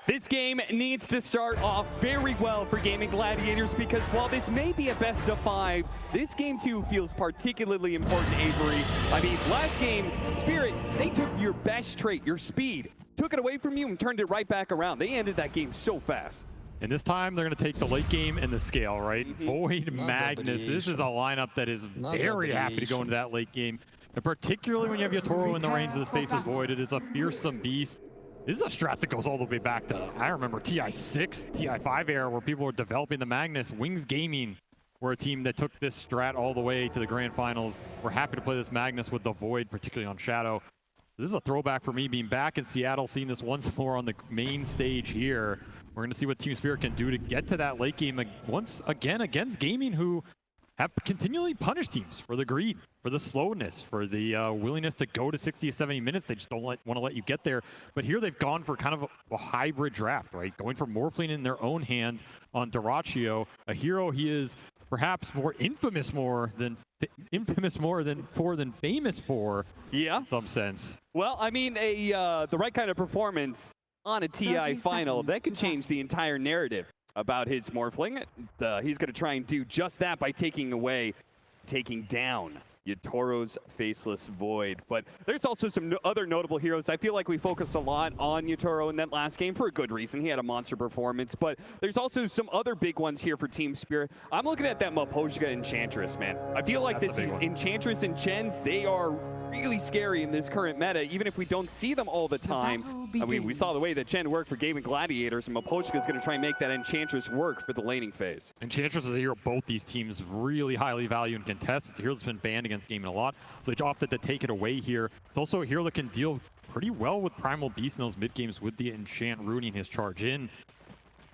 This game needs to start off very well for Gaimin Gladiators because while this may be a best of 5, this game too feels particularly important, Avery. I mean, last game, Spirit, they took your best trait, your speed, took it away from you and turned it right back around. They ended that game so fast. And this time, they're going to take the late game and the scale, right? Void, Magnus, this is a lineup that is very happy to go into that late game. And particularly when you have Yatoro in the range of the Spaces Void, it is a fearsome beast. This is a strat that goes all the way back to, I remember, TI6, TI5 era, where people were developing the Magnus. Wings Gaming were a team that took this strat all the way to the grand finals. We're happy to play this Magnus with the Void, particularly on Shadow. This is a throwback for me, being back in Seattle, seeing this once more on the main stage here. We're going to see what Team Spirit can do to get to that late game once again against Gaimin, who have continually punished teams for the greed, for the slowness, for the willingness to go to 60 to 70 minutes. They just don't want to let you get there. But here they've gone for kind of a hybrid draft, right? Going for Morphling in their own hands on Dyrachyo, a hero he is perhaps more infamous than famous for. Yeah, in some sense. Well, I mean, the right kind of performance on a TI final that could change the entire narrative about his Morphling. He's going to try and do just that by taking down Yatoro's Faceless Void. But there's also some other notable heroes. I feel like we focused a lot on Yatoro in that last game for a good reason. He had a monster performance, but there's also some other big ones here for Team Spirit. I'm looking at that Mapojka Enchantress, man. I feel like this is Enchantress and Chens, they are really scary in this current meta, even if we don't see them all the time. I mean, we saw the way that Chen worked for Gaimin Gladiators, and Mapojka is going to try and make that Enchantress work for the laning phase. Enchantress is a hero both these teams really highly value and contest. It's a hero that's been banned against Gaimin a lot, so they opted to take it away here. It's also a hero that can deal pretty well with Primal Beast in those mid games with the Enchant ruining his charge in.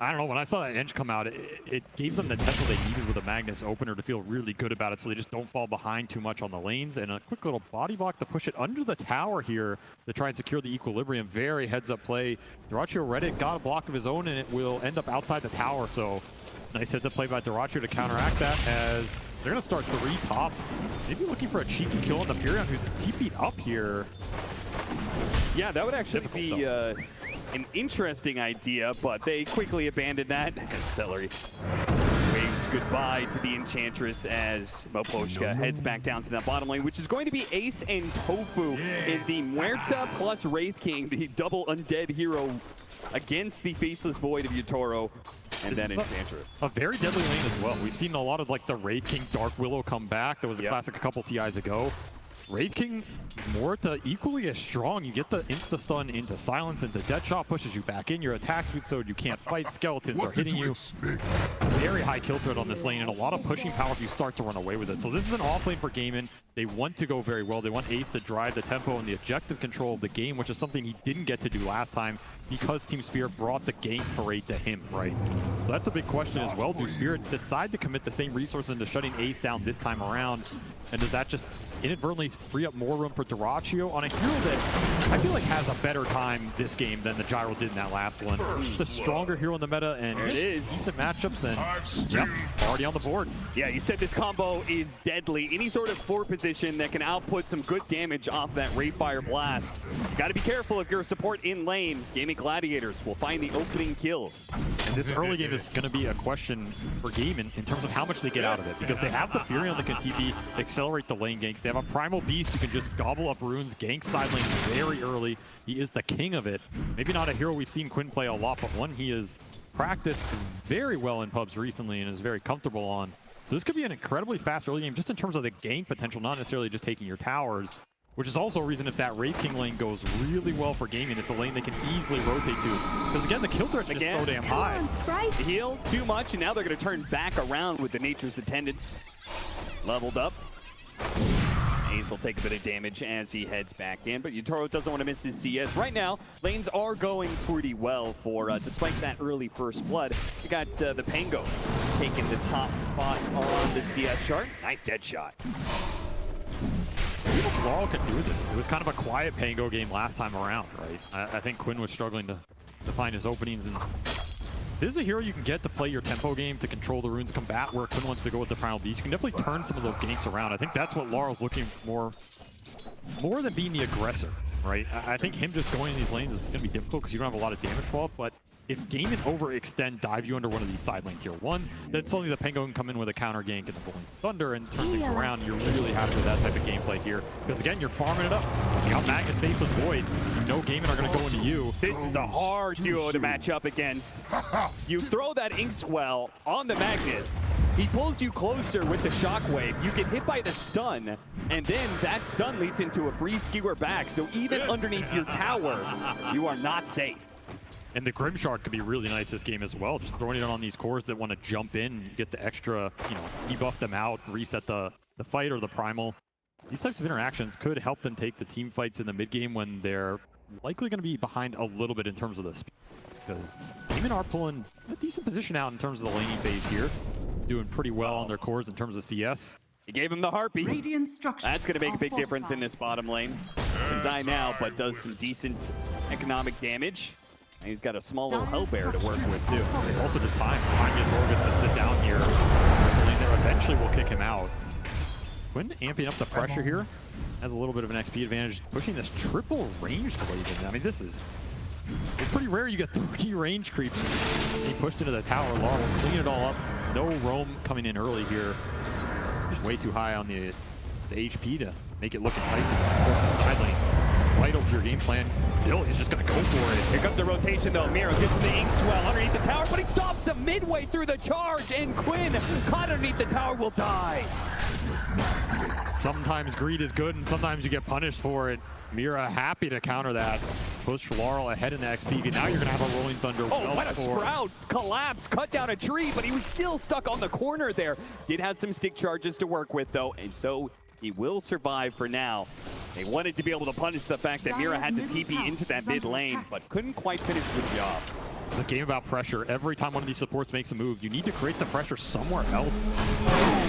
I don't know, when I saw that Ench come out, it gave them the tempo they needed with a Magnus opener to feel really good about it, so they just don't fall behind too much on the lanes. And a quick little body block to push it under the tower here to try and secure the equilibrium. Very heads-up play. Dyrachyo read it, got a block of his own, and it will end up outside the tower. So nice heads-up play by Dyrachyo to counteract that, as they're going to start 3 top. Maybe looking for a cheeky kill on the Pyrion, who's TP'd up here. Yeah, that would actually be an interesting idea, but they quickly abandoned that. Celery waves goodbye to the Enchantress as Mapojka heads back down to that bottom lane, which is going to be Ace and Tofu in the Muerta plus Wraith King, the double undead hero against the Faceless Void of Yatoro and then Enchantress. A very deadly lane as well. We've seen a lot of like the Wraith King Dark Willow come back. That was a classic a couple TIs ago. Wraith King, Muerta equally as strong. You get the insta-stun into silence, into Deadshot, pushes you back in. Your attack speed, so you can't fight. Skeletons are hitting you. Very high kill threat on this lane, and a lot of pushing power if you start to run away with it. So this is an off lane for Gaimin. They want to go very well. They want Ace to drive the tempo and the objective control of the game, which is something he didn't get to do last time because Team Spirit brought the gank parade to him, right? So that's a big question as well. Do Spirit decide to commit the same resources into shutting Ace down this time around? And does that just inadvertently free up more room for Dyrachyo on a hero that I feel like has a better time this game than the Gyro did in that last one? It's a stronger hero in the meta, and decent matchups, and yep, already on the board. Yeah, you said this combo is deadly. Any sort of forward position that can output some good damage off that Wraithfire Blast. You gotta be careful if you're a support in lane. Gaimin Gladiators will find the opening kill. And this early game is going to be a question for Gaimin in terms of how much they get out of it, because they have the Furion that can TP, accelerate the lane ganks. They have a Primal Beast who can just gobble up runes, gank side lane very early. He is the king of it. Maybe not a hero we've seen Quinn play a lot, but one he has practiced very well in pubs recently and is very comfortable on. So this could be an incredibly fast early game just in terms of the gank potential, not necessarily just taking your towers, which is also a reason if that Wraith King lane goes really well for Gaimin, it's a lane they can easily rotate to. Because again, the kill threat's just so damn high. Heal too much, and now they're going to turn back around with the Nature's Attendants leveled up. Ace will take a bit of damage as he heads back in, but Yatoro doesn't want to miss his CS. Right now, lanes are going pretty well for, despite that early first blood. You got the Pango taking the top spot on the CS chart. Nice dead shot. Laurel can do this. It was kind of a quiet Pango game last time around, right? I think Quinn was struggling to find his openings, and this is a hero you can get to play your tempo game, to control the runes combat, where Quinn wants to go with the Primal Beast. You can definitely turn some of those ganks around. I think that's what Laurel's looking for, more than being the aggressor, right? I think him just going in these lanes is going to be difficult because you don't have a lot of damage fall up, but if Gaimin overextend, dive you under one of these side lane tier 1s, then suddenly the Penguin can come in with a counter gank and the Rolling Thunder and turn things around. You're really happy with that type of gameplay here. Because again, you're farming it up. You got Magnus face with Void. You know Gaimin are going to go into you. This is a hard duo to match up against. You throw that Inkswell on the Magnus. He pulls you closer with the Shockwave. You get hit by the stun, and then that stun leads into a free skewer back. So even underneath your tower, you are not safe. And the Grimshark could be really nice this game as well. Just throwing it on these cores that want to jump in, get the extra, debuff them out, reset the fight or the primal. These types of interactions could help them take the team fights in the mid game when they're likely going to be behind a little bit in terms of the speed. Because Gaimin are pulling a decent position out in terms of the laning phase here. Doing pretty well on their cores in terms of CS. He gave him the Harpy. That's going to make a big difference in this bottom lane. Doesn't die now, but does some decent economic damage. And he's got a small little Hellbear to work with, too. It's also just time. Torg gets to sit down here. There's a lane there. Eventually will kick him out. Quinn amping up the pressure here. Has a little bit of an XP advantage. Pushing this triple range blade in. I mean, it's pretty rare you get 3 range creeps. He pushed into the tower. Laurel will clean it all up. No roam coming in early here. Just way too high on the HP to make it look enticing. Side lanes, vital to your game plan. Still, he's just going to go for it. Here comes the rotation, though. Miro gets to the Inkswell underneath the tower, but he stops him midway through the charge, and Quinn, caught underneath the tower, will die. Sometimes greed is good, and sometimes you get punished for it. Mira happy to counter that. Push Laurel ahead in the XP. Now you're going to have a Rolling Thunder. Oh, what a sprout. Collapse. Cut down a tree, but he was still stuck on the corner there. Did have some stick charges to work with, though, and so he will survive for now. They wanted to be able to punish the fact that Mira had to TP into that mid lane, but couldn't quite finish the job. It's a game about pressure. Every time one of these supports makes a move, you need to create the pressure somewhere else.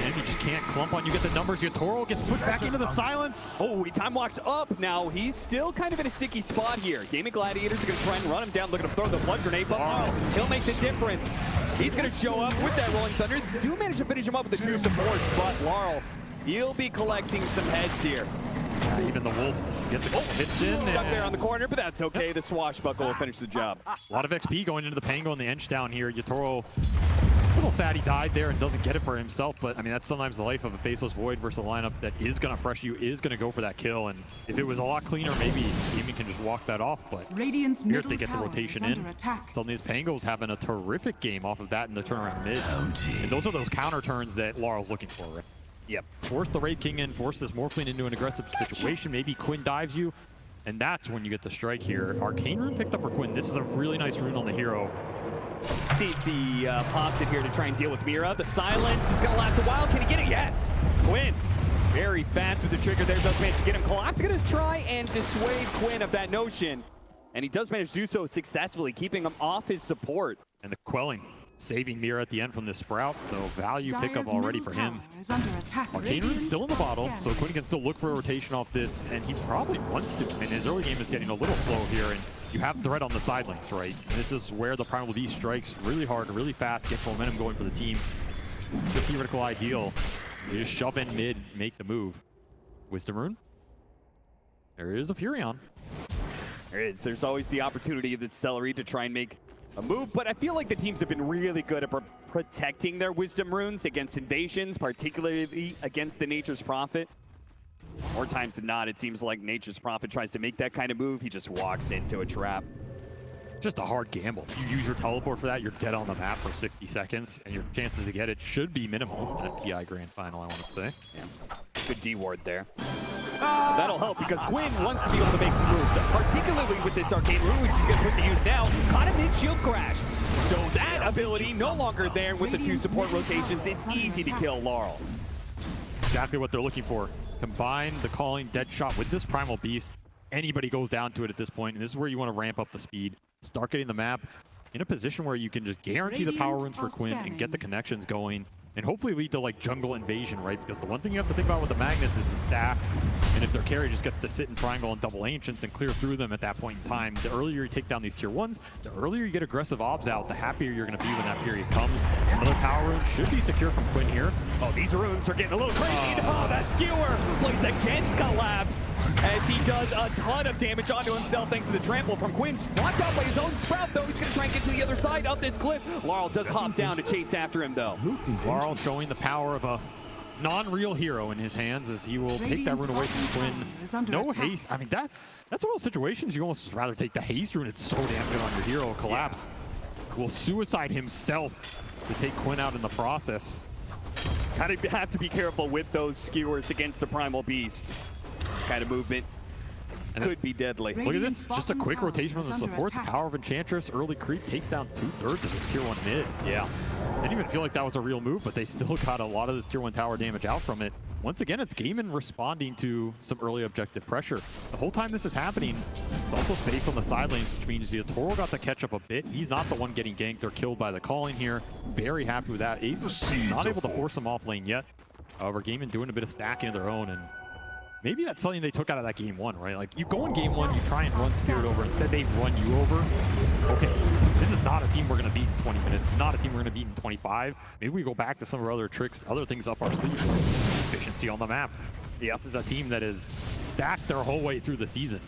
And you just can't clump on. You get the numbers. Yatoro gets put back into the silence. Oh, he time walks up now. He's still kind of in a sticky spot here. Gaimin Gladiators are going to try and run him down, looking to throw the blood grenade, but he'll make the difference. He's going to show up with that Rolling Thunder. Do manage to finish him up with the 2 supports, but Laurel, he'll be collecting some heads here. Even the Wolf gets a couple hits in. Stuck there on the corner, but that's okay. The Swashbuckle will finish the job. A lot of XP going into the Pango and the Ench down here. Yatoro, a little sad he died there and doesn't get it for himself, but I mean, that's sometimes the life of a Faceless Void versus a lineup that is going to pressure you, is going to go for that kill. And if it was a lot cleaner, maybe Gaimin can just walk that off. But here if they get the rotation in, suddenly his Pango's having a terrific game off of that in the turnaround mid. And those are those counter turns that Laurel's looking for, right? Yep. Force the Raid King in, force this Morphling into an aggressive situation. Maybe Quinn dives you, and that's when you get the strike here. Arcane Rune picked up for Quinn. This is a really nice rune on the hero. CC pops it here to try and deal with Mira. The silence is going to last a while. Can he get it? Yes. Quinn, very fast with the trigger there. Does manage to get him. Collapse going to try and dissuade Quinn of that notion. And he does manage to do so successfully, keeping him off his support. And the quelling, saving Mira at the end from this sprout, so value pickup already for him. Arcane Rune's still in the bottle, so Quinn can still look for a rotation off this, and he probably wants to. I mean, his early game is getting a little slow here, and you have threat on the side lanes, right? And this is where the Primal Beast strikes really hard, really fast, gets momentum going for the team. It's the theoretical ideal. You just shove in mid, make the move. Wisdom Rune. There is a Furion. There is. There's always the opportunity of the Celery to try and make a move, but I feel like the teams have been really good at protecting their Wisdom Runes against invasions, particularly against the Nature's Prophet. More times than not, it seems like Nature's Prophet tries to make that kind of move. He just walks into a trap. Just a hard gamble. If you use your teleport for that, you're dead on the map for 60 seconds, and your chances to get it should be minimal in a TI Grand Final, I want to say. Yeah. Good D-ward there. That'll help because Quinn wants to be able to make moves, particularly with this Arcane Rune, which he's going to put to use now. Caught him mid-shield crash. So that ability no longer there with the 2 support rotations. It's easy to kill Laurel. Exactly what they're looking for. Combine the calling dead shot with this Primal Beast. Anybody goes down to it at this point, and this is where you want to ramp up the speed. Start getting the map in a position where you can just guarantee the power runes for Quinn and get the connections going. And hopefully lead to like jungle invasion, right? Because the one thing you have to think about with the Magnus is the stats. And if their carry just gets to sit in triangle and double ancients and clear through them at that point in time, the earlier you take down these tier 1s, the earlier you get aggressive obs out, the happier you're going to be when that period comes. Another power rune should be secure from Quinn here. Oh, these runes are getting a little crazy. Oh, that skewer plays against Collapse as he does a ton of damage onto himself thanks to the trample from Quinn. Blocked out by his own Sprout, though. He's going to try and get to the other side of this cliff. Laurel does hop down to chase after him, though. Laurel showing the power of a non-real hero in his hands as he will take that rune away from Quinn. No haste. I mean, that's one of those situations you almost rather take the haste rune. It's so damn good on your hero. Collapse will suicide himself to take Quinn out in the process. Kind of have to be careful with those skewers against the Primal Beast. Kind of movement could be deadly. Look at this, just a quick rotation from the supports. Power of Enchantress, early creep takes down 2/3 of this tier 1 mid. Yeah. Didn't even feel like that was a real move, but they still got a lot of this tier 1 tower damage out from it. Once again, it's Gaimin responding to some early objective pressure. The whole time this is happening, it's also space on the side lanes, which means the Toro got to catch up a bit. He's not the one getting ganked or killed by the calling here. Very happy with that. Ace is not able to force him off lane yet. However, Gaimin doing a bit of stacking of their own, and maybe that's something they took out of that game 1, right? Like, you go in game 1, you try and run Spirit over. Instead, they run you over. Okay, this is not a team we're going to beat in 20 minutes. Not a team we're going to beat in 25. Maybe we go back to some of our other tricks, other things up our sleeve. Efficiency on the map. Yeah, this is a team that is stacked their whole way through the season.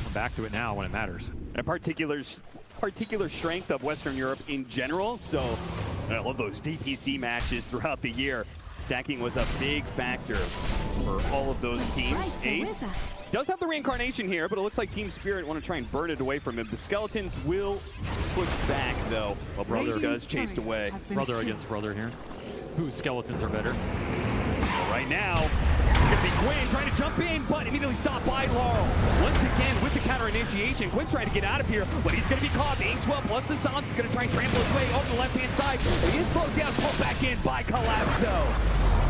We're back to it now when it matters. And particular strength of Western Europe in general. So I love those DPC matches throughout the year. Stacking was a big factor for all of those teams. Ace does have the reincarnation here, but it looks like Team Spirit want to try and burn it away from him. The Skeletons will push back, though, while Brother does chased away. Brother against Brother here. Whose Skeletons are better? Well, right now, it's going to be Quinn trying to jump in, but immediately stopped by Laurel. Once again, with the counter initiation, Quinn's trying to get out of here, but he's going to be caught. The Inkswell plus the Silence is going to try and trample his way over the left-hand side. He is slowed down, pulled back in by Collapse, though.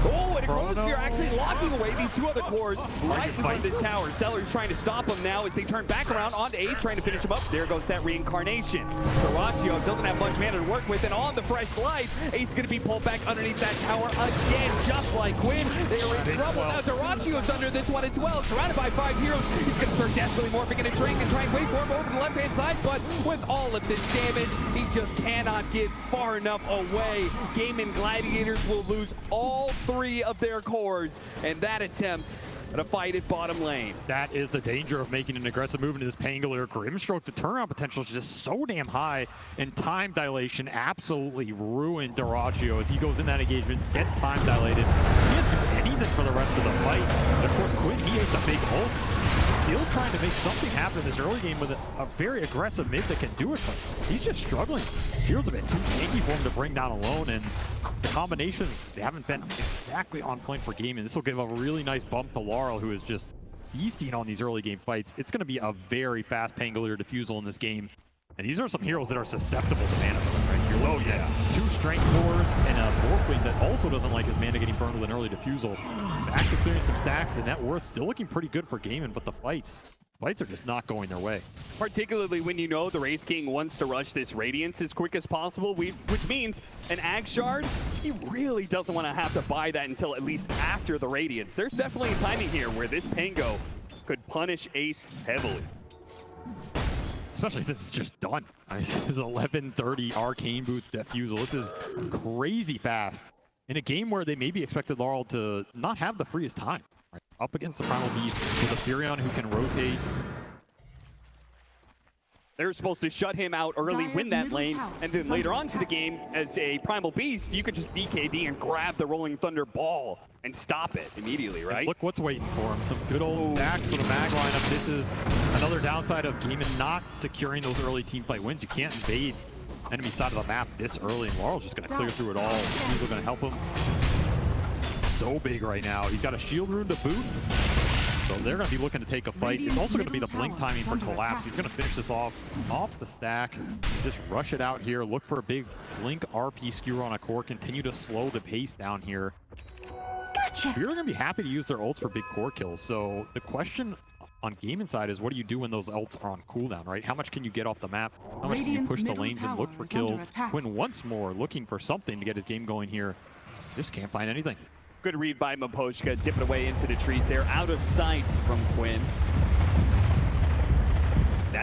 Oh, and a Chronosphere actually locking away these two other cores right in front of the tower. Seller's trying to stop him now as they turn back around onto Ace, trying to finish him up. There goes that reincarnation. Doraccio doesn't have much mana to work with, and on the fresh life, Ace is going to be pulled back underneath that tower again, just like Quinn. They are in trouble. Now Doraccio's under this one as well, surrounded by 5 heroes. He's going to start desperately morphing into Shrink and try and wait for him over the left-hand side, but with all of this damage, he just cannot get far enough away. Gaimin Gladiators will lose all 3 of their cores, and that attempt at a fight at bottom lane. That is the danger of making an aggressive move into this Pangolier. Grimstroke, the turnaround potential is just so damn high, and time dilation absolutely ruined Doraccio as he goes in that engagement, gets time dilated. He can't do anything for the rest of the fight. And of course, Quinn, he has a big ult. Still trying to make something happen in this early game with a very aggressive mid that can do it, but he's just struggling. Feels a bit too tanky for him to bring down alone, and the combinations, they haven't been exactly on point for Gaimin. This will give a really nice bump to Laurel, who is just beasting on these early game fights. It's going to be a very fast Pangolier defusal in this game. And these are some heroes that are susceptible to mana burn, right? You're looking at 2 strength cores and a Morphling that also doesn't like his mana getting burned with an early defusal. Back to clearing some stacks, and net worth still looking pretty good for Gaimin, but the fights are just not going their way. Particularly when you know the Wraith King wants to rush this Radiance as quick as possible, which means an Ag Shard, he really doesn't want to have to buy that until at least after the Radiance. There's definitely a timing here where this Pango could punish Ace heavily. Especially since it's just done. I mean, this is 11:30 Arcane Boots Defusal. This is crazy fast in a game where they maybe expected Laurel to not have the freest time. Right? Up against the Primal Beast with a Furion who can rotate. They're supposed to shut him out early, win that lane, and then later on to the game, as a Primal Beast, you could just BKB and grab the Rolling Thunder ball and stop it immediately, right? And look what's waiting for him. Some good old stacks for the mag lineup. This is another downside of Gaimin not securing those early teamfight wins. You can't invade enemy side of the map this early, and Laurel's just going to clear through it all. He's going to help him. So big right now. He's got a shield rune to boot. So they're going to be looking to take a fight. It's also going to be the blink timing for Collapse. He's going to finish this off the stack. Just rush it out here. Look for a big blink RP skewer on a core. Continue to slow the pace down here. Gotcha. You're going to be happy to use their ults for big core kills. So the question on Gaimin side is, what do you do when those ults are on cooldown, right? How much can you get off the map? How much can you push the lanes and look for kills? Quinn once more looking for something to get his game going here. Just can't find anything. Good read by Mapochka, dipping away into the trees there, out of sight from Quinn.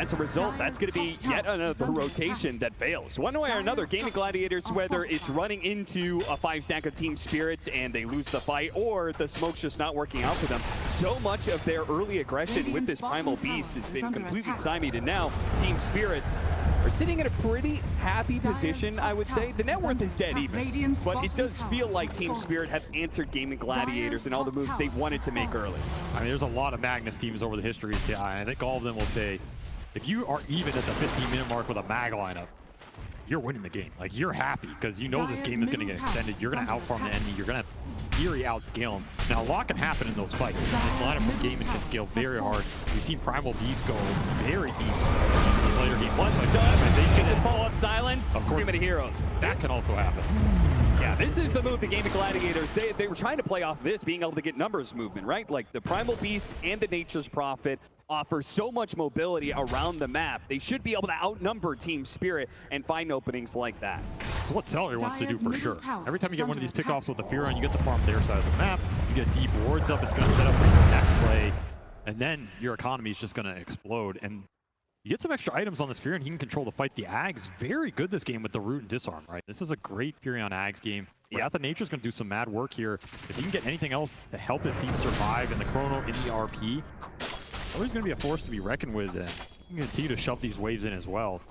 as a result, that's going to be yet another rotation that fails. One way or another, Gaimin Gladiators, whether it's running into a 5-stack of Team Spirits and they lose the fight, or the smoke's just not working out for them, so much of their early aggression with this Primal Beast has been completely stymied, and now Team Spirits are sitting in a pretty happy position, I would say. The net worth is dead even, but it does feel like Team Spirit have answered Gaimin Gladiators and all the moves they wanted to make early. I mean, there's a lot of Magnus teams over the history of TI, and I think all of them will say, if you are even at the 15-minute mark with a mag lineup, you're winning the game. Like, you're happy because you know this game is going to get extended. You're going to outfarm the enemy. You're going to theory outscale them. Now, a lot can happen in those fights. This lineup from Gaimin can scale very hard. We've seen Primal Beast go very deep. These later game one stun, and follow-up silence. Of course, many heroes. That can also happen. Yeah, this is the move the Gaimin Gladiators, they were trying to play off this, being able to get numbers movement, right? Like the Primal Beast and the Nature's Prophet offer so much mobility around the map. They should be able to outnumber Team Spirit and find openings like that. It's what Celery wants to do for sure. Every time you get one of these pickoffs with the Furon, you get to farm their side of the map. You get deep wards up, it's going to set up for your next play, and then your economy is just going to explode. And you get some extra items on this Fury, and he can control the fight. The Ag's very good this game with the root and disarm, right? This is a great Fury on Ag's game. Yeah, the Nature's going to do some mad work here. If he can get anything else to help his team survive in the Chrono, in the RP, Fury's going to be a force to be reckoned with, and he can continue to shove these waves in as well.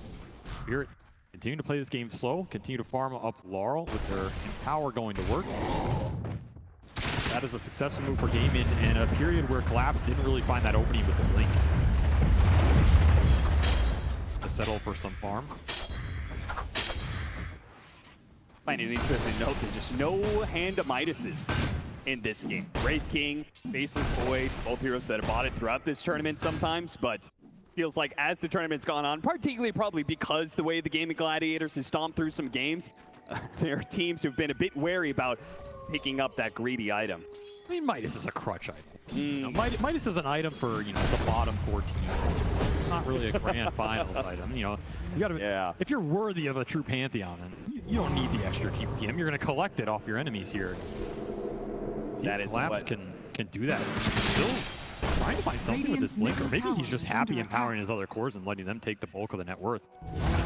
Spirit continue to play this game slow, continue to farm up Laurel with their Empower going to work. That is a successful move for Gaimin in a period where Collapse didn't really find that opening with the Blink. To settle for some farm. Find an interesting note, there's just no hand to Midases in this game. Wraith King, Faceless Void, both heroes that have bought it throughout this tournament sometimes, but feels like as the tournament's gone on, particularly probably because the way the Gaimin Gladiators has stomped through some games, there are teams who've been a bit wary about picking up that greedy item. I mean, Midas is a crutch item. You know, Midas is an item for, you know, the bottom 14. It's not really a grand finals item. You know, you gotta, if you're worthy of a true Pantheon, and you don't need the extra TPM, you're going to collect it off your enemies here. See, that is Collapse can do that. Still trying to find something with this Blink, or maybe he's just happy empowering his other cores and letting them take the bulk of the net worth.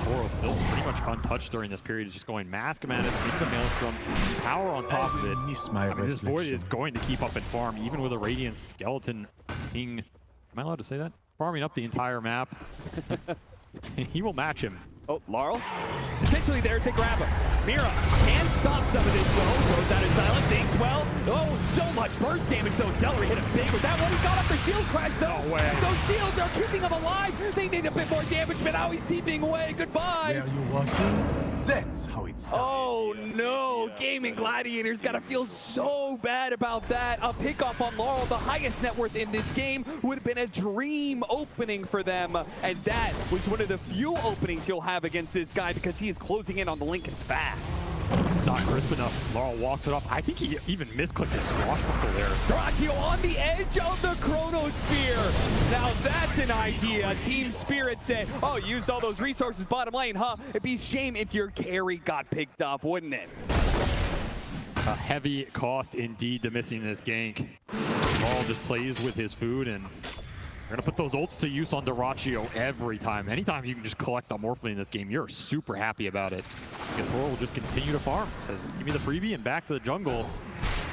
Toro still pretty much untouched during this period, just going Mask Madness into the Maelstrom, power on top of it. I mean, this Void is going to keep up and farm, even with a Radiant Skeleton being, am I allowed to say that? Farming up the entire map. He will match him. Oh, Laurel is essentially there to grab him. Mira can stop some of this though. Goes out of silence, thinks well. Oh, so much burst damage though. Celery hit him big with that one. He got off the shield crash though. No way. Those shields are keeping him alive. They need a bit more damage, but now he's TPing away. Goodbye. Are you watching? That's how it's done. Oh no, Gaimin Gladiators gotta feel so bad about that. A pickoff on Laurel, the highest net worth in this game, would have been a dream opening for them. And that was one of the few openings he'll have against this guy because he is closing in on the Lincolns fast. Not crisp enough. Laurel walks it off. I think he even misclicked his swashbuckle there. Dratio on the edge of the Chronosphere. Now that's an idea. Team Spirit said, oh, used all those resources bottom lane, huh? It'd be a shame if your carry got picked off, wouldn't it? A heavy cost indeed to missing this gank. Laurel just plays with his food, and they're going to put those ults to use on Dyrachio every time. Anytime you can just collect a Morphling in this game, you're super happy about it. Toro will just continue to farm. Says, give me the freebie and back to the jungle.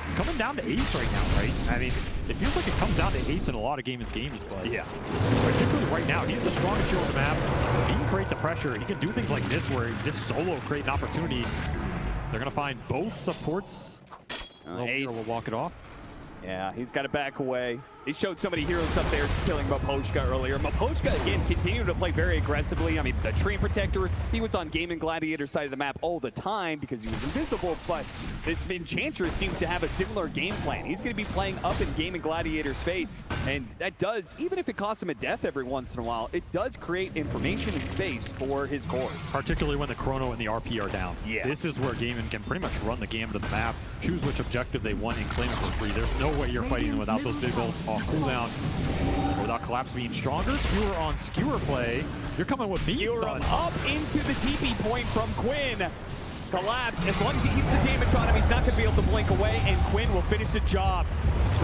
It's coming down to ace right now, right? I mean, it feels like it comes down to ace in a lot of games, but yeah, particularly right now, he's the strongest hero on the map. He can create the pressure. He can do things like this where he just solo create an opportunity. They're going to find both supports. Ace will walk it off. Yeah, he's got to back away. He showed so many heroes up there killing Maposhka earlier. Maposhka, again, continued to play very aggressively. I mean, the Treant Protector, he was on Gaimin Gladiator's side of the map all the time because he was invisible, but this Enchantress seems to have a similar game plan. He's going to be playing up in Gaimin Gladiator's face, and that does, even if it costs him a death every once in a while, it does create information and space for his cores. Particularly when the Chrono and the RP are down. Yeah. This is where Gaimin can pretty much run the gamut of the map, choose which objective they want, and claim it for free. There's no way you're fighting without those big ults off cooldown. Without Collapse being stronger, Skewer on Skewer play. You're coming with me, Skewer up into the TP point from Quinn. collapse. As long as he keeps the damage on him, he's not going to be able to blink away, and Quinn will finish the job.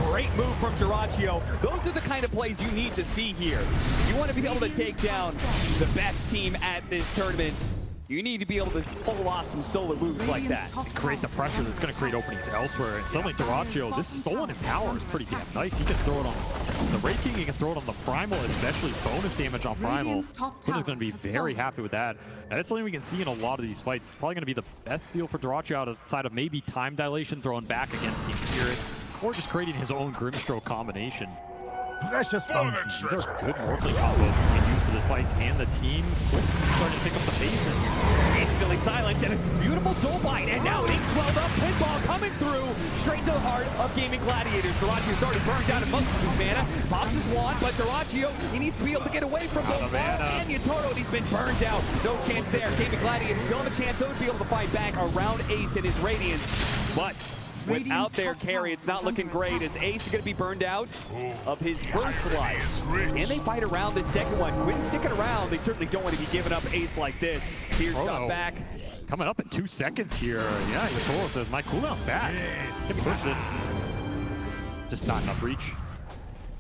Great move from Dyrachyo. Those are the kind of plays you need to see here. You want to be able to take down the best team at this tournament. You need to be able to pull off some solo moves like that. And create the pressure that's going to create openings elsewhere. And suddenly Dyrachyo, this stolen in power is pretty damn nice. He can throw it on the Wraith King, he can throw it on the Primal, especially bonus damage on Primal. Quinn is going to be very happy with that. And that's something we can see in a lot of these fights. It's probably going to be the best deal for Dyrachyo outside of maybe time dilation thrown back against Team Spirit, or just creating his own Grimstroke combination. Precious bounty. These are good Morphling combos he can use for the fights, and the team starting to pick up the pace. Instantly silenced, and a beautiful soul bite, and now Ink swelled up, pinball coming through, straight to the heart of Gaimin Gladiators. Dyrachyo's already burned out of most of his mana, pops his wand, but Dyrachyo, he needs to be able to get away from both and Yatoro, and he's been burned out. No chance there. Gaimin Gladiators still have a chance, though, to be able to fight back around Ace and his Radiance, but without their carry, it's not looking great, as Ace is going to be burned out of his first life. And they fight around this second one. Quinn sticking around. They certainly don't want to be giving up Ace like this. Here's shot back. Coming up in 2 seconds here. Yeah, Yatoro says, my cooldown's back. Can we push this? Just not enough reach.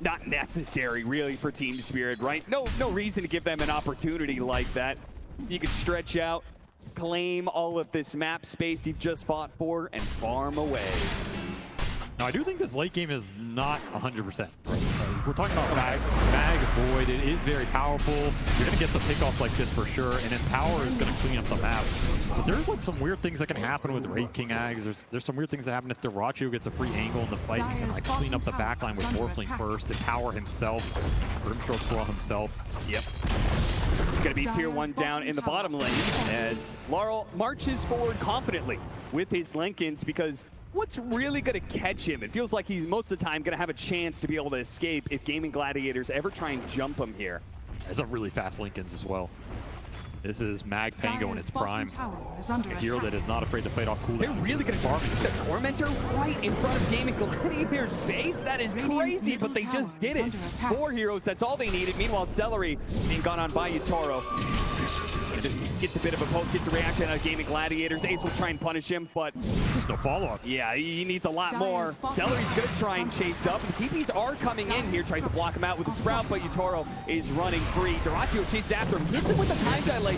Not necessary, really, for Team Spirit, right? No reason to give them an opportunity like that. You could stretch out, claim all of this map space you've just fought for, and farm away. Now, I do think this late game is not 100%. We're talking about Mag Void. It is very powerful. You're going to get the pickoff like this for sure, and then Power is going to clean up the map. But there's like some weird things that can happen with Wraith King Ags. There's some weird things that happen if Dyrachyo gets a free angle in the fight. He can like clean up the backline with Morphling first, and Power himself, Grimstroke Claw himself. Yep. It's going to be tier 1 down in the bottom lane as Laurel marches forward confidently with his Linkens, because what's really going to catch him? It feels like he's most of the time going to have a chance to be able to escape if Gaimin Gladiators ever try and jump him here. There's a really fast Linkens as well. This is Mag Pango in its prime. A hero that is not afraid to fight off cooldown. They're really going to farm the Tormentor right in front of Gaimin Gladiators' base? That is crazy, but they just did it. 4 heroes, that's all they needed. Meanwhile, Celery being gone on by Yatoro. And just gets a bit of a poke, gets a reaction out of Gaimin Gladiators. Ace will try and punish him, but there's no follow-up. Yeah, he needs a lot more. Celery's going to try and chase up. The TPs are coming in here, tries to block him out with the Sprout, but Yatoro is running free. Dyrachyo chases after him, hits him with the time dilation,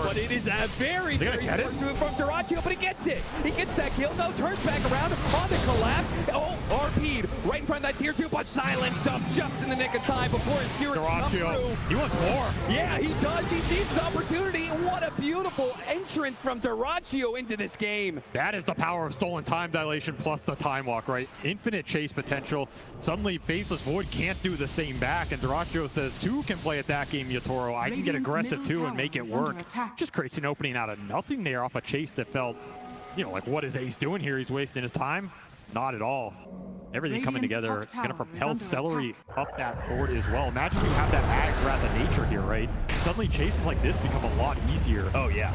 but it is a very forced move from Dyrachyo, but he gets it. He gets that kill, though, turns back around on the collapse. Oh, RP'd right in front of that tier 2, but silenced up just in the nick of time before his skewer comes through. He wants more. Yeah, he does. He sees the opportunity. What a beautiful entrance from Dyrachyo into this game. That is the power of stolen time dilation plus the time walk, right? Infinite chase potential. Suddenly, Faceless Void can't do the same back, and Dyrachyo says, 2 can play at that game, Yatoro. I can get aggressive too and make it work. Just creates an opening out of nothing there off a chase that felt, you know, like, what is Ace doing here? He's wasting his time? Not at all. Everything coming together. It's going to propel Celery up that board as well. Imagine you have that Ags Wrath of Nature here, right? Suddenly chases like this become a lot easier. Oh, yeah.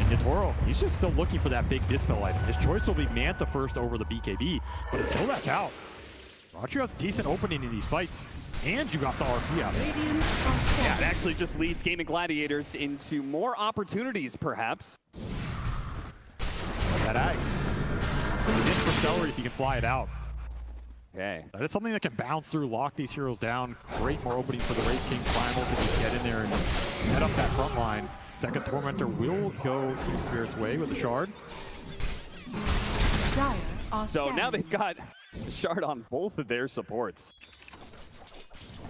And Yatoro, he's just still looking for that big Dispel item. His choice will be Manta first over the BKB, but until that's out, Dyrachyo has a decent opening in these fights, and you got the RP out. Yeah, it actually just leads Gaimin Gladiators into more opportunities, perhaps. That Ags. It's in for Celery if he can fly it out. Okay. That is something that can bounce through, lock these heroes down, create more opening for the Wraith King Primal to just get in there and head up that front line. Second Tormentor will go Team Spirit's way with the Shard. So now they've got a Shard on both of their supports.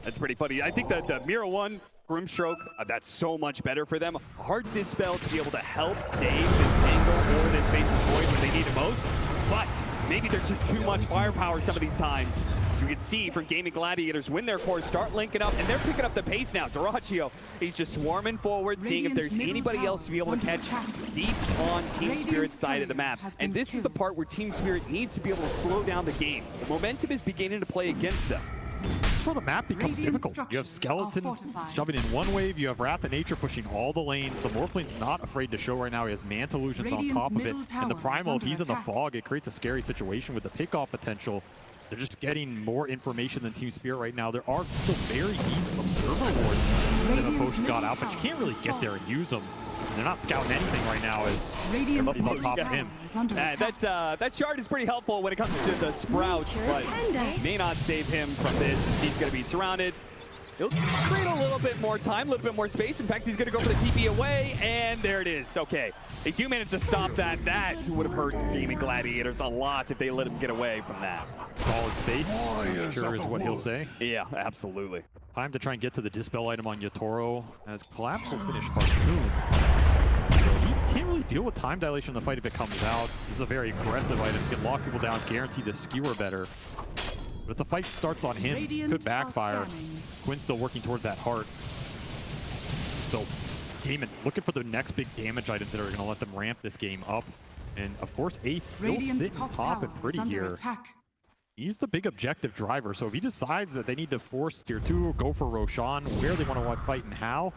That's pretty funny. I think that the Mira 1 Grimstroke, that's so much better for them. Hard Dispel to be able to help save this angle or this Faceless Void when they need it most. But maybe there's just too much firepower some of these times. As you can see from Gaimin Gladiators, when their cores start linking up, and they're picking up the pace now. Dyrachyo, he's just swarming forward, seeing if there's anybody else to be able to catch deep on Team Spirit's side of the map. And this is the part where Team Spirit needs to be able to slow down the game. The momentum is beginning to play against them. That's where the map becomes difficult. You have Skeleton shoving in one wave, you have Wrath of Nature pushing all the lanes. The Morphling's not afraid to show right now. He has Manta Illusions on top of it. And the Primal, if he's in the fog, it creates a scary situation with the pickoff potential. They're just getting more information than Team Spirit right now. There are still very deep observer wards that the potion got out, but you can't really get there and use them. They're not scouting anything right now as everybody's on top of him. That shard is pretty helpful when it comes to the Sprout, but may not save him from this since he's going to be surrounded. He'll create a little bit more time, a little bit more space. In fact, he's going to go for the TP away, and there it is. Okay, they do manage to stop that. That would have hurt Gaimin Gladiators a lot if they let him get away from that. Solid space, I'm sure is what he'll say. Yeah, absolutely. Time to try and get to the Dispel item on Yatoro, as Collapse will finish Harpoon. He can't really deal with time dilation in the fight if it comes out. This is a very aggressive item. He can lock people down, guarantee the skewer better. But if the fight starts on him, it could backfire. Quinn's still working towards that heart. So, Gaimin looking for the next big damage items that are going to let them ramp this game up. And of course, Ace still sitting top and pretty here. He's the big objective driver, so if he decides that they need to force tier 2, go for Roshan, where they want to fight and how,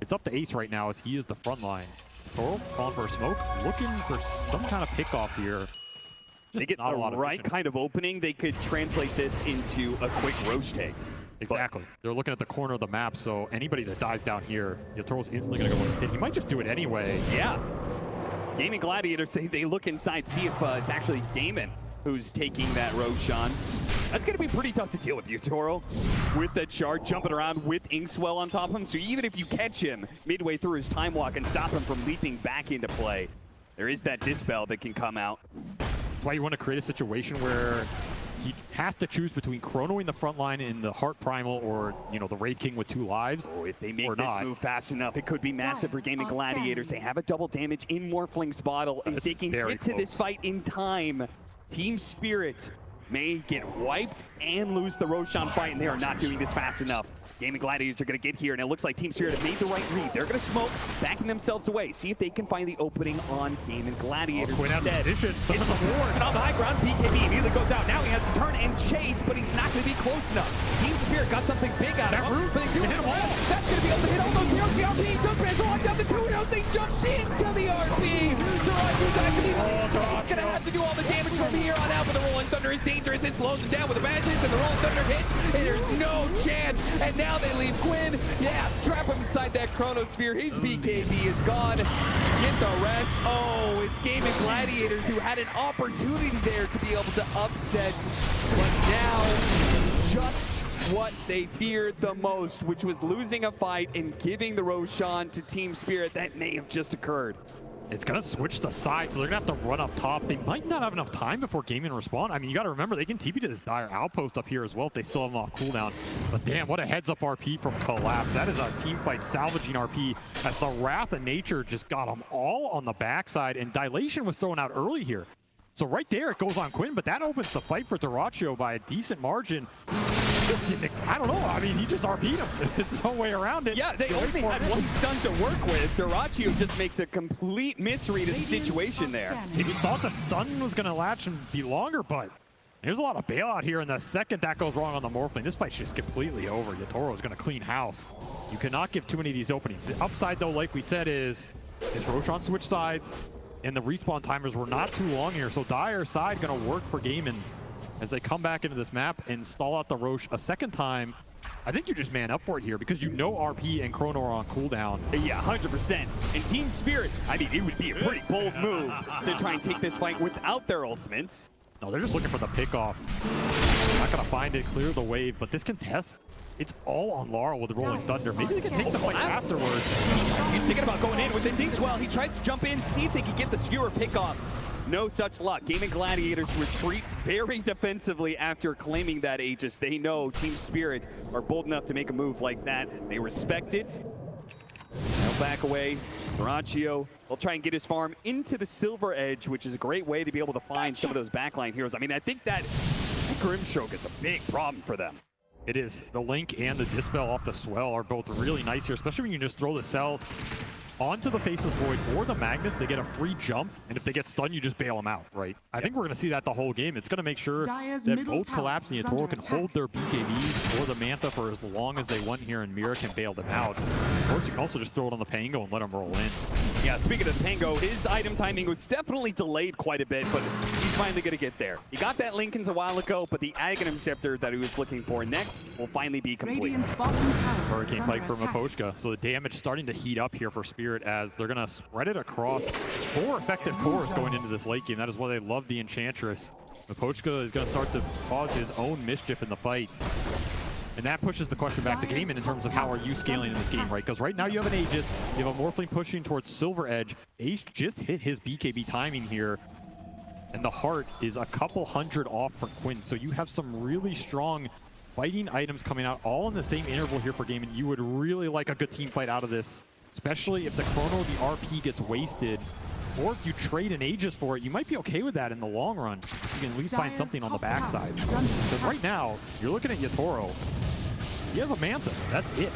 it's up to Ace right now as he is the front line. Toro calling for a smoke, looking for some kind of pick off here. They get the right kind of opening, they could translate this into a quick Roche take. Exactly. They're looking at the corner of the map, so anybody that dies down here, Yatoro's instantly going to go in. He might just do it anyway. Yeah. Gaimin Gladiators say they look inside, see if it's actually Gaimin who's taking that Roshan. That's going to be pretty tough to deal with, Yatoro, with that shard jumping around with Inkswell on top of him. So even if you catch him midway through his time walk and stop him from leaping back into play, there is that Dispel that can come out. That's why you want to create a situation where he has to choose between chronoing the front line in the Heart Primal or, you know, the Wraith King with 2 lives. Oh, if they make this move fast enough, it could be massive for Gaimin Gladiators. They have a double damage in Morphling's bottle. If they can get to this fight in time, Team Spirit may get wiped and lose the Roshan fight, and they are not doing this fast enough. Gaimin Gladiators are going to get here, and it looks like Team Spirit have made the right read. They're going to smoke, backing themselves away. See if they can find the opening on Gaimin Gladiators. Quinn has instead. It's the ward, and on the high ground, BKB immediately goes out. Now he has to turn and chase, but he's not going to be close enough. Team Spirit got something big out of him, but they do hit him all. That's going to be able to hit all those heroes. The RP does manage to lock down the 2 heroes. They jumped into the RP. Siraju's actually going to have to do all the damage from here on out, but the Rolling Thunder is dangerous. It slows it down with the badges, and the Rolling Thunder hits, and there's no chance. And now they leave Quinn. Yeah, trap him inside that Chronosphere. His BKB is gone. Get the rest. Oh, it's Gaimin Gladiators who had an opportunity there to be able to upset, but now just what they feared the most, which was losing a fight and giving the Roshan to Team Spirit. That may have just occurred. It's going to switch the side, so they're going to have to run up top. They might not have enough time before Gaimin respawn. I mean, you got to remember, they can TP to this dire outpost up here as well if they still have them off cooldown. But damn, what a heads-up RP from Collapse. That is a team fight salvaging RP as the Wrath of Nature just got them all on the backside, and Dilation was thrown out early here. So right there, it goes on Quinn, but that opens the fight for Dyrachyo by a decent margin. I don't know. I mean, he just RP'd him. There's no way around it. Yeah, they only had one stun to work with. Dyrachyo just makes a complete misread of the situation there. Maybe thought the stun was going to latch and be longer, but there's a lot of bailout here. And the second that goes wrong on the Morphling, this fight's just completely over. Yatoro is going to clean house. You cannot give too many of these openings. The upside, though, like we said, is Roshan switch sides, and the respawn timers were not too long here. So dire side going to work for Gaimin as they come back into this map and stall out the Roche a second time. I think you just man up for it here because you know RP and Chrono are on cooldown. Yeah, 100%. And Team Spirit, I mean, it would be a pretty bold move to try and take this fight without their ultimates. No, they're just looking for the pickoff. Not going to find it, clear the wave, but this contest, it's all on Laurel with the Rolling Thunder. Maybe they can take the fight afterwards. He's thinking about going in with his Inkswell. He tries to jump in, see if they can get the skewer pickoff. No such luck. Gaimin Gladiators retreat very defensively after claiming that Aegis. They know Team Spirit are bold enough to make a move like that. They respect it. They'll back away. Dyrachyo will try and get his farm into the Silver Edge, which is a great way to be able to find some of those backline heroes. I mean, I think that Grimstroke is a big problem for them. It is. The Link and the Dispel off the Swell are both really nice here, especially when you just throw the Cell onto the Faceless Void for the Magnus. They get a free jump, and if they get stunned, you just bail them out, right? I think we're going to see that the whole game. It's going to make sure that both Collapse and Yatoro can hold their BKBs or the Mantha for as long as they want here, and Mira can bail them out. Of course, you can also just throw it on the Pango and let them roll in. Yeah, speaking of Pango, his item timing was definitely delayed quite a bit, but he's finally going to get there. He got that Linken's a while ago, but the Aghanim Scepter that he was looking for next will finally be complete. Hurricane Pike from Apochka, so the damage starting to heat up here for Spirit. Spirit, as they're going to spread it across 4 effective cores going into this late game. That is why they love the Enchantress. Miposhka is going to start to cause his own mischief in the fight. And that pushes the question back to Gaimin in terms of how are you scaling in this game, right? Because right now you have an Aegis, you have a Morphling pushing towards Silver Edge. Ace just hit his BKB timing here, and the heart is a couple hundred off for Quinn. So you have some really strong fighting items coming out all in the same interval here for Gaimin. You would really like a good team fight out of this, especially if the Chrono, the RP gets wasted, or if you trade an Aegis for it. You might be okay with that in the long run. You can at least find something on the backside. Because right now, you're looking at Yatoro. He has a Manta. That's it.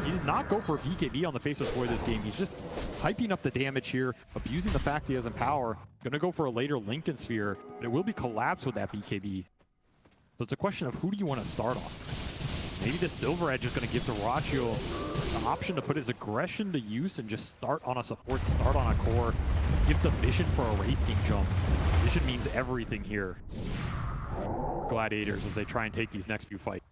He did not go for a BKB on the Faceless Void this game. He's just hyping up the damage here, abusing the fact he has Empower. Going to go for a later Lincoln Sphere, but it will be collapsed with that BKB. So it's a question of who do you want to start off? Maybe the Silver Edge is going to give Dyrachyo the option to put his aggression to use and just start on a support, start on a core, give the vision for a Wraith King jump. Vision means everything here. Gladiators as they try and take these next few fights.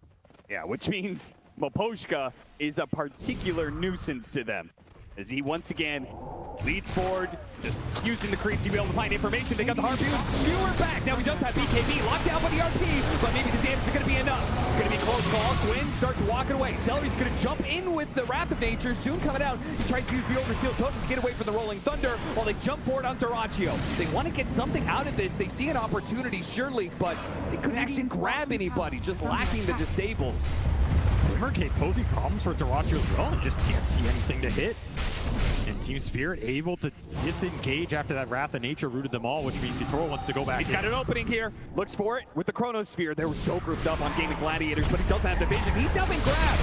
Yeah, which means Miposhka is a particular nuisance to them, as he once again leads forward, just using the creep to be able to find information. They got the Harpoon, Skewer back. Now he does have BKB locked down by the RP, but maybe the damage is going to be enough. It's going to be close call. Quinn starts walking away. Celery's going to jump in with the Wrath of Nature, soon coming out. He tries to use the Overseal Totem to get away from the Rolling Thunder while they jump forward on Dyrachyo. They want to get something out of this. They see an opportunity, surely, but they couldn't actually grab anybody, just lacking the disables. Glimmercave posing problems for Dyrachyo as well, and just can't see anything to hit. And Team Spirit able to disengage after that Wrath of Nature rooted them all, which means Yatoro wants to go back. He's got an opening here. Looks for it with the Chronosphere. They were so grouped up on Gaimin Gladiators, but he doesn't have the vision. He's now been grabbed.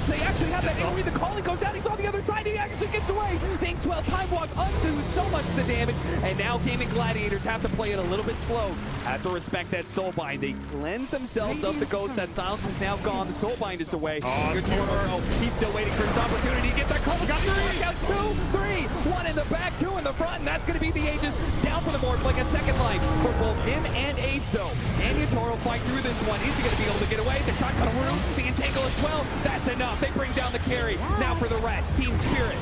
They actually have that AoE. The calling goes out. He's on the other side. He actually gets away. Thanks, well, Time Walk undoes so much of the damage. And now Gaimin Gladiators have to play it a little bit slow. Have to respect that Soulbind. They cleanse themselves of the ghost. That silence is now gone. The Soulbind is away. He's still waiting for his opportunity to get that cover. Got 3, 2, 3, 1 in the back, 2 in the front, and that's going to be the Aegis down for the Morphling. A second life for both him and Ace, though. And Yatoro fight through this one. Is he going to be able to get away? The shotgun room, the entangle as well. That's enough. They bring down the carry. Now for the rest, Team Spirit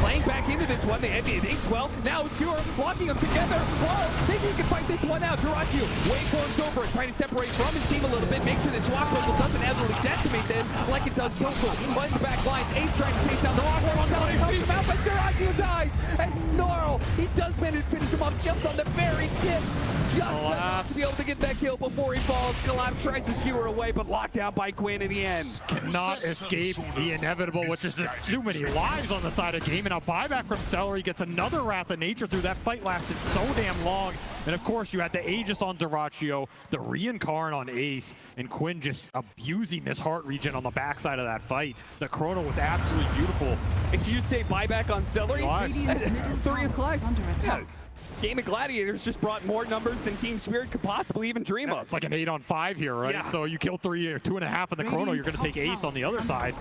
playing back into this one. They empty it. Well, now Skewer locking them together. Whoa, think he can fight this one out. Dyrachyo waveforms over it, trying to separate from his team a little bit. Make sure this Rock Whistle doesn't absolutely decimate them like it does Tofu. But in the back lines, Ace trying to chase down the Rock Whistle. He out, but Dyrachyo dies. And Snarl, he does manage to finish him off just on the very tip. Just enough to be able to get that kill before he falls. Collapse tries to skewer away, but locked down by Quinn in the end. Cannot escape the inevitable, which is just too many lives on the side of Gaimin. Now buyback from Celery gets another Wrath of Nature through. That fight lasted so damn long. And of course you had the Aegis on Dyrachyo, the Reincarn on Ace, and Quinn just abusing this heart regen on the backside of that fight. The Chrono was absolutely beautiful. Did you say buyback on Celery? 3 lives. Gaimin Gladiators just brought more numbers than Team Spirit could possibly even dream of. It's like an 8 on 5 here, right? Yeah. So you kill 3 or 2.5 in the Chrono, you're going to take Ace on the other side.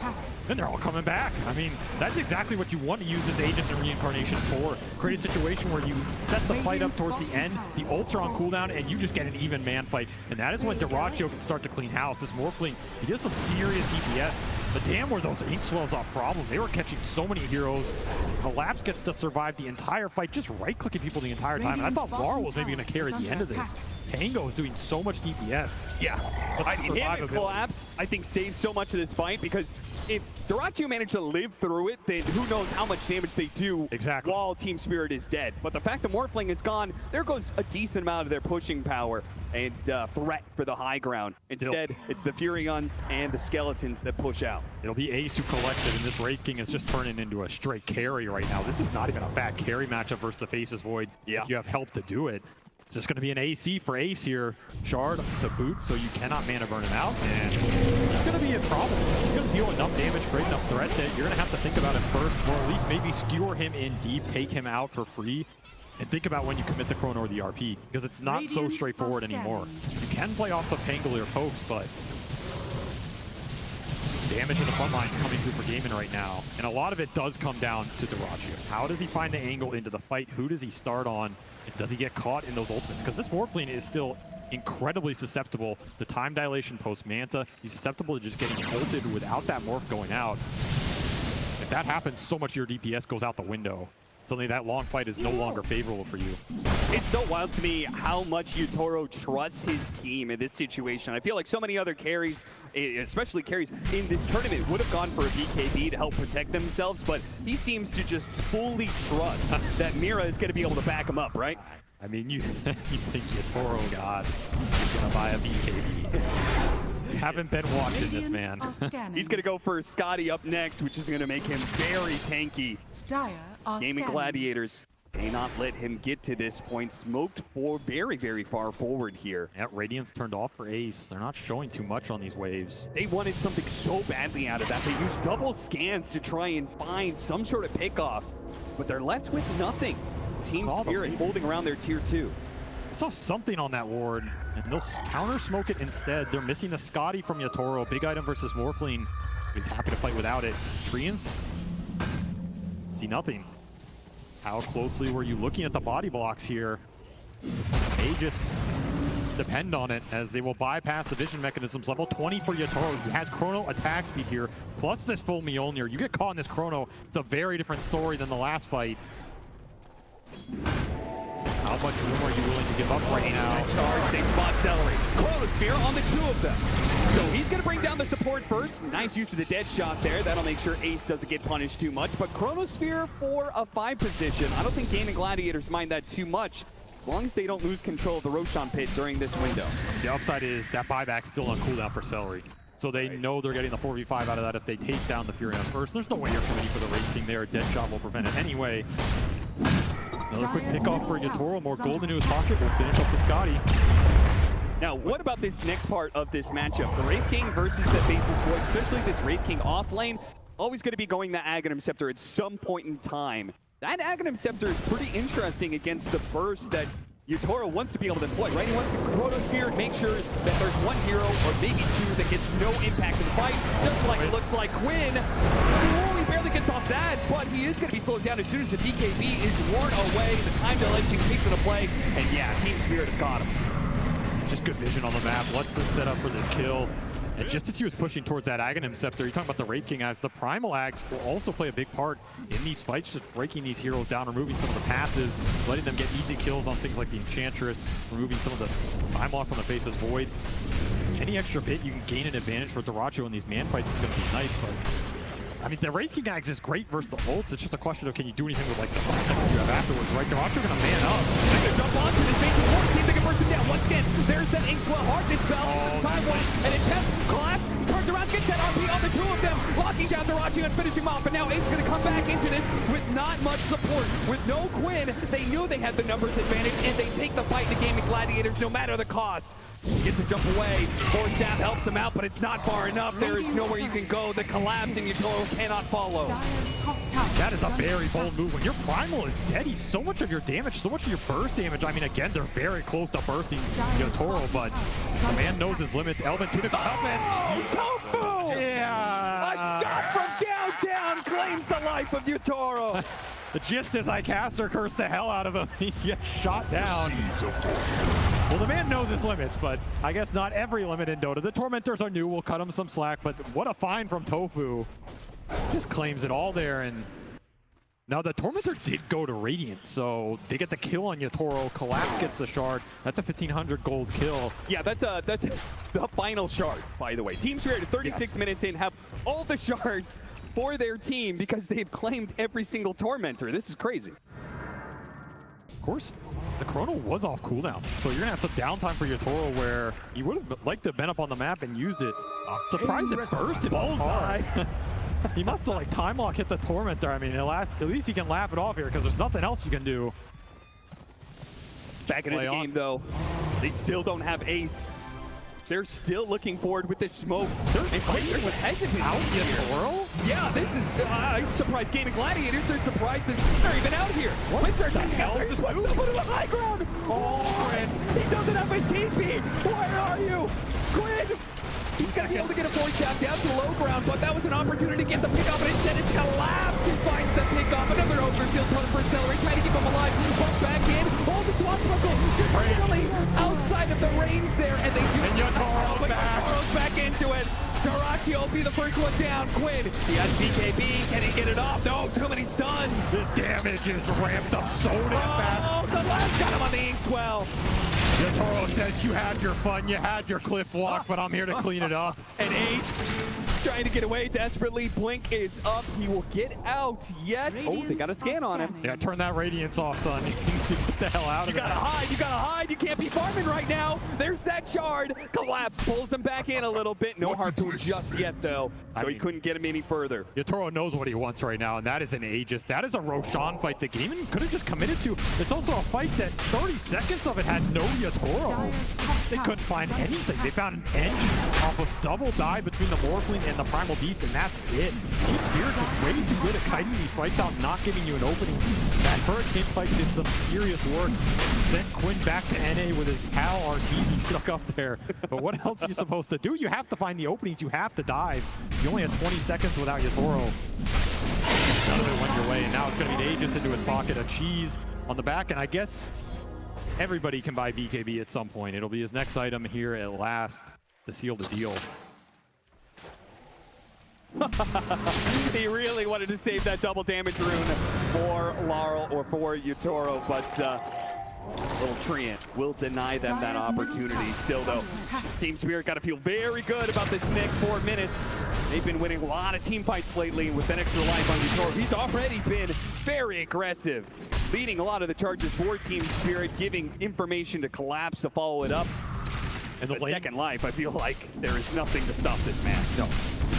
Then they're all coming back. I mean, that's exactly what you want to use this Aegis and Reincarnation for. Create a situation where you set the fight up towards the end, the ults are on cooldown, and you just get an even man fight. And that is when Dyrachyo can start to clean house. This Morphling, he does some serious DPS. But damn, were those ink swells a problem. They were catching so many heroes. Collapse gets to survive the entire fight, just right-clicking people the entire time. And I thought Varl was maybe going to carry the end of this. Tango is doing so much DPS. Yeah, him and Collapse, I think, saves so much of this fight, because if Dyrachyo managed to live through it, then who knows how much damage they do while Team Spirit is dead. But the fact that Morphling is gone, there goes a decent amount of their pushing power and threat for the high ground. Instead, it's the Furion and the Skeletons that push out. It'll be Ace who collects it, and this Wraith King is just turning into a straight carry right now. This is not even a bad carry matchup versus the Faceless Void. Yeah. If you have help to do it. It's just going to be an AC for Ace here. Shard to boot, so you cannot mana burn him out. And it's going to be a problem. He's going to deal enough damage, great enough threat that you're going to have to think about it first, or at least maybe skewer him in deep, take him out for free, and think about when you commit the Chrono or the RP, because it's not so straightforward anymore. You can play off some Pangolier pokes, but damage in the front line is coming through for Gaimin right now. And a lot of it does come down to Dyrachyo. How does he find the angle into the fight? Who does he start on? And does he get caught in those ultimates? Because this Morphling is still incredibly susceptible to time dilation post Manta. He's susceptible to just getting ulted without that morph going out. And if that happens, so much of your DPS goes out the window. Suddenly that long fight is no longer favorable for you. It's so wild to me how much Yutoro trusts his team in this situation. I feel like so many other carries, especially carries in this tournament, would have gone for a BKB to help protect themselves, but he seems to just fully trust that Mira is going to be able to back him up, right? I mean, you think Yutoro, God, is going to buy a BKB. Haven't been watching this man. He's going to go for Scotty up next, which is going to make him very tanky. Gaimin Gladiators may not let him get to this point. Smoked for very, very far forward here. Yeah, Radiance turned off for Ace. They're not showing too much on these waves. They wanted something so badly out of that. They used double scans to try and find some sort of pickoff, but they're left with nothing. Team Spirit holding around their tier 2. I saw something on that ward, and they'll counter smoke it instead. They're missing the Scotty from Yutoro. Big item versus Morphling. He's happy to fight without it. Treants? See nothing. How closely were you looking at the body blocks here? They just depend on it, as they will bypass the vision mechanisms. Level 20 for Yutoro. He has Chrono attack speed here, plus this full Mjolnir. You get caught in this Chrono, it's a very different story than the last fight. How much room are you willing to give up right now? Charge, they spot Celery. Chronosphere on the 2 of them. So he's going to bring down the support first. Nice use of the dead shot there. That'll make sure Ace doesn't get punished too much. But Chronosphere for a 5 position. I don't think Gaimin Gladiators mind that too much, as long as they don't lose control of the Roshan pit during this window. The upside is that buyback's still on cooldown for Celery. So they know they're getting the 4v5 out of that if they take down the Fury on first. There's no way you're committing for the Wraith King there. A dead shot will prevent it anyway. Another quick pickoff for Yutoro. More gold into his pocket. Will finish up the Scotty. Now, what about this next part of this matchup? The Wraith King versus the Faceless Void, especially this Wraith King off lane, always going to be going the Aghanim Scepter at some point in time. That Aghanim Scepter is pretty interesting against the burst that Yutoro wants to be able to deploy, right? He wants to Chronosphere and make sure that there's one hero or maybe 2 that gets no impact in the fight, just like it looks like Quinn. He barely gets off that, but he is going to be slowed down as soon as the BKB is worn away. The time dilation takes into play, and yeah, Team Spirit has got him. Just good vision on the map. Lets them set up for this kill. And just as he was pushing towards that Aghanim Scepter, you're talking about the Wraith King, as the Primal Axe will also play a big part in these fights, just breaking these heroes down, removing some of the passives, letting them get easy kills on things like the Enchantress, removing some of the time lock from the Faceless Void. Any extra bit you can gain an advantage for Daracho in these man fights is going to be nice, but I mean, the Wraith King Axe is great versus the ults. It's just a question of, can you do anything with like the 5 seconds you have afterwards, right? Daracho going to man up. They're going to jump onto this basic war, see if they can burst him down. Once again, there's that Inkswell hardness spell. Time waste, an attempt, collapse, turns around, gets that RP on the 2 of them, locking down Daracho and finishing him off. But now Ace is going to come back into this with not much support. With no Quinn, they knew they had the numbers advantage, and they take the fight to Gaimin Gladiators no matter the cost. He gets to jump away. Force Staff helps him out, but it's not far enough. There is nowhere you can go. The collapse and Yutoro cannot follow. That is a very bold move. When your Primal is dead, he's so much of your damage, so much of your burst damage. I mean, again, they're very close to bursting Yutoro, but the man knows his limits. Elvin to the cup, and Tofu! Yeah! A shot from downtown claims the life of Yutoro. Just as I caster curse the hell out of him, he gets shot down. Well, the man knows his limits, but I guess not every limit in Dota. The Tormentors are new, we'll cut him some slack, but what a find from Tofu. Just claims it all there, and now the Tormentor did go to Radiant, so they get the kill on Yutoro. Collapse gets the shard. That's a 1,500 gold kill. Yeah, that's the final shard, by the way. Team Spirit, 36 minutes in, have all the shards for their team because they've claimed every single Tormentor. This is crazy. Of course, the Chrono was off cooldown, so you're gonna have some downtime for Yutoro where he would have liked to have been up on the map and used it. Surprised it burst in bullseye. He must have like time lock hit the Tormentor. I mean, at least he can laugh it off here because there's nothing else you can do. Back into the game though, they still don't have Ace. They're still looking forward with this smoke. They're was hesitant out here. Yeah, this is, I'm surprised Gaimin Gladiators are surprised that they're even out here. What the hell is this? What's up to the high ground? Oh, he doesn't have a TP. Where are you? Quinn! He's going to be able to get a force down to low ground, but that was an opportunity to get the pick off, and instead it's collapse. He finds the pick off. Another overseal turn for Celery, trying to keep him alive. Bump back in. Hold the swashbuckle. Just barely outside of the range there, and they do. And Yutoro's back into it. Dyrachyo will be the first one down. Quinn, he has BKB. Can he get it off? No, too many stuns. This damage is ramped up so damn fast. Oh, the last got him on the Inkswell. Yatoro says you had your fun, you had your cliff walk, but I'm here to clean it up. And Ace trying to get away desperately. Blink is up. He will get out. Yes. Oh, they got a scan on him. Yeah, turn that radiance off, son. Get the hell out of there. You gotta hide. You gotta hide. You can't be farming right now. There's that shard. Collapse pulls him back in a little bit. No harpoon just yet, though. So he couldn't get him any further. Yatoro knows what he wants right now, and that is an Aegis. That is a Roshan fight that Gaimin could have just committed to. It's also a fight that 30 seconds of it had no Yatoro. They couldn't find anything. They found an engine off of double die between the Morphling and the Primal Beast, and that's it. Team Spirit is way too good at kiting these fights out, not giving you an opening. That Hurricane fight did some serious work. Sent Quinn back to NA with his pal RTZ stuck up there. But what else are you supposed to do? You have to find the openings. You have to dive. You only had 20 seconds without Yatoro. None of it went your way, and now it's going to be an Aegis into his pocket, a cheese on the back, and I guess everybody can buy BKB at some point. It'll be his next item here at last to seal the deal. He really wanted to save that double damage rune for Laurel or for Yatoro, but little Treant will deny them that opportunity. Still, though, Team Spirit got to feel very good about this next 4 minutes. They've been winning a lot of team fights lately with that extra life on Yatoro. He's already been very aggressive, leading a lot of the charges for Team Spirit, giving information to Collapse to follow it up. And the second life, I feel like there is nothing to stop this man. No.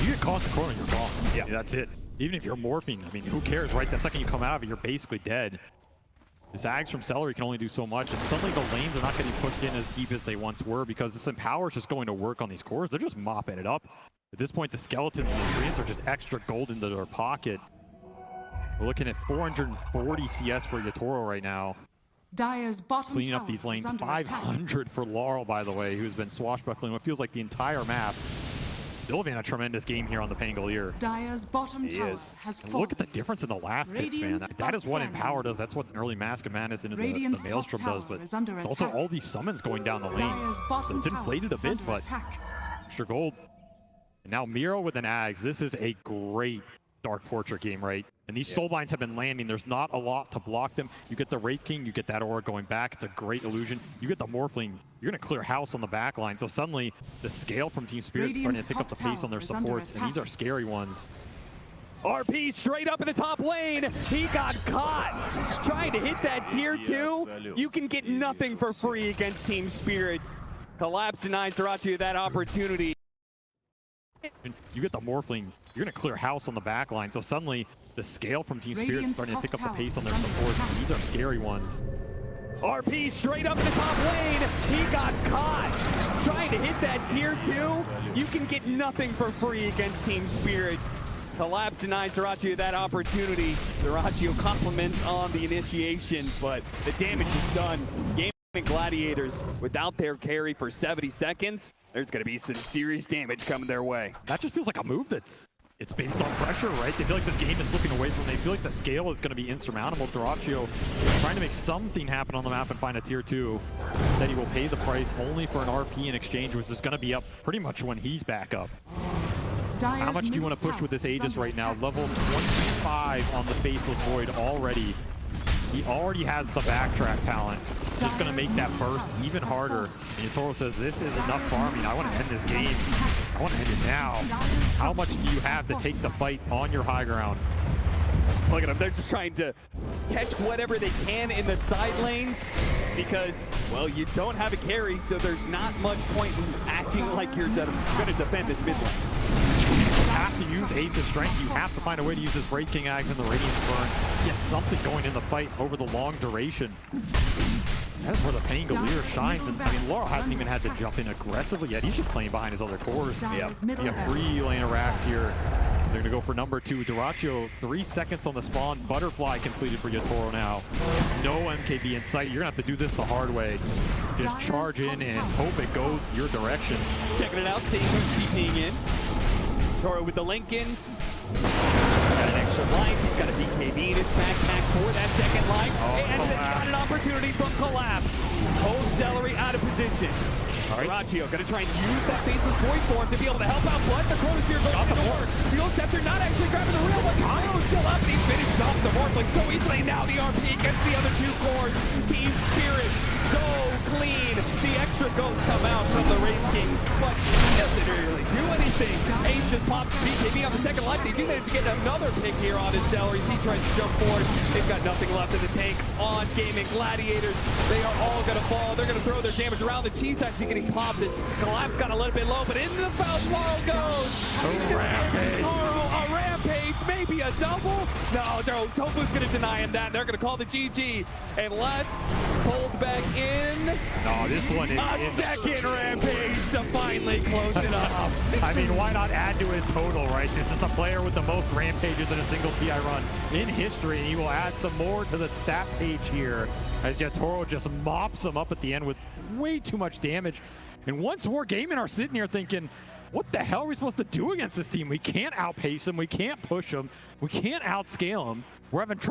You get caught in the corner, you're gone. Yeah, that's it. Even if you're morphing, I mean, who cares, right? The second you come out of it, you're basically dead. The Zags from Celery can only do so much, and suddenly the lanes are not getting pushed in as deep as they once were because this Empower is just going to work on these cores. They're just mopping it up. At this point, the Skeletons and the Treants are just extra gold into their pocket. We're looking at 440 CS for Yatoro right now. Dire's bottom cleaning up these lanes. 500 for Laurel, by the way, who's been swashbuckling what feels like the entire map. Still having a tremendous game here on the Pangolier. Dire's bottom tower has fallen. Look at the difference in the last hits, man. That is what Empower does. That's what an early Mask of Madness into the Maelstrom does. But it's also all these summons going down the lanes. So it's inflated a bit, but extra gold. And now Miro with an Ags. This is a great Dark Portrait game, right? And these Soulbinds have been landing. There's not a lot to block them. You get the Wraith King, you get that aura going back. It's a great illusion. You get the Morphling, you're going to clear house on the back line. So suddenly, the scale from Team Spirit starting to pick up the pace on their supports, and these are scary ones. RP straight up in the top lane. He got caught. Trying to hit that tier 2. You can get nothing for free against Team Spirit. Collapse denies Dyrachyo that opportunity. You get the Morphling, you're going to clear house on the back line. So suddenly, the scale from Team Spirit is starting to pick up the pace on their supports. These are scary ones. RP straight up in the top lane. He got caught. Trying to hit that tier 2. You can get nothing for free against Team Spirit. Collapse denies Dyrachyo that opportunity. Dyrachyo compliments on the initiation, but the damage is done. Gaimin Gladiators without their carry for 70 seconds. There's going to be some serious damage coming their way. That just feels like a move it's based on pressure, right? They feel like this game is looking away from them. They feel like the scale is going to be insurmountable. Dyrachyo trying to make something happen on the map and find a tier 2. That he will pay the price only for an RP in exchange, which is going to be up pretty much when he's back up. How much do you want to push with this Aegis right now? Level 25 on the Faceless Void already. He already has the backtrack talent. Just going to make that burst even harder. And Yatoro says, this is enough farming. I want to end this game. I want to end it now. How much do you have to take the fight on your high ground? Look at them. They're just trying to catch whatever they can in the side lanes because, well, you don't have a carry, so there's not much point in acting like you're going to defend this mid lane. You have to use Ace's strength. You have to find a way to use this Wraith King Ags and the Radiance Burn. Get something going in the fight over the long duration. That's where the Pangolier shines. And I mean, Laurel hasn't even had to jump in aggressively yet. He's just playing behind his other cores. Yeah, you have 3 lane of racks here. They're going to go for number 2. Dyrachyo, 3 seconds on the spawn. Butterfly completed for Yatoro now. No MKB in sight. You're going to have to do this the hard way. Just charge in and hope it goes your direction. Checking it out, seeing who's TPing in. Toro with the Lincolns. Got an extra life. He's got a BKB in his backpack for that second life. And he's got an opportunity from Collapse. Hold Celery out of position. Rachio gonna try and use that Faceless Void form to be able to help out Blood. The Chronosphere goes to the Morph. Field Scepter not actually grabbing the real one. Kyle still up, and he finishes off the Morph like so easily. Now the RP gets the other two cores. Team Spirit so clean. The extra ghosts come out from the Wraith Kings, but he doesn't really do anything. Ace just pops BKB on the second life. They do manage to get another pick here on his salaries. He tries to jump forward. They've got nothing left in the tank on Gaimin. Gladiators, they are all going to fall. They're going to throw their damage around. The Chiefs actually getting popped. This collapse got a little bit low, but into the foul ball goes. A rampage. A rampage, maybe a double? No, Tofu's going to deny him that. They're going to call the GG. And let's hold back in. No, this one is a second rampage to finally close it up. I mean, why not add to his total, right? This is the player with the most rampages in a single TI run in history, and he will add some more to the stat page here as Toro just mops him up at the end with way too much damage. And once more, Gaimin are sitting here thinking, what the hell are we supposed to do against this team? We can't outpace him. We can't push him. We can't outscale him. We're having trouble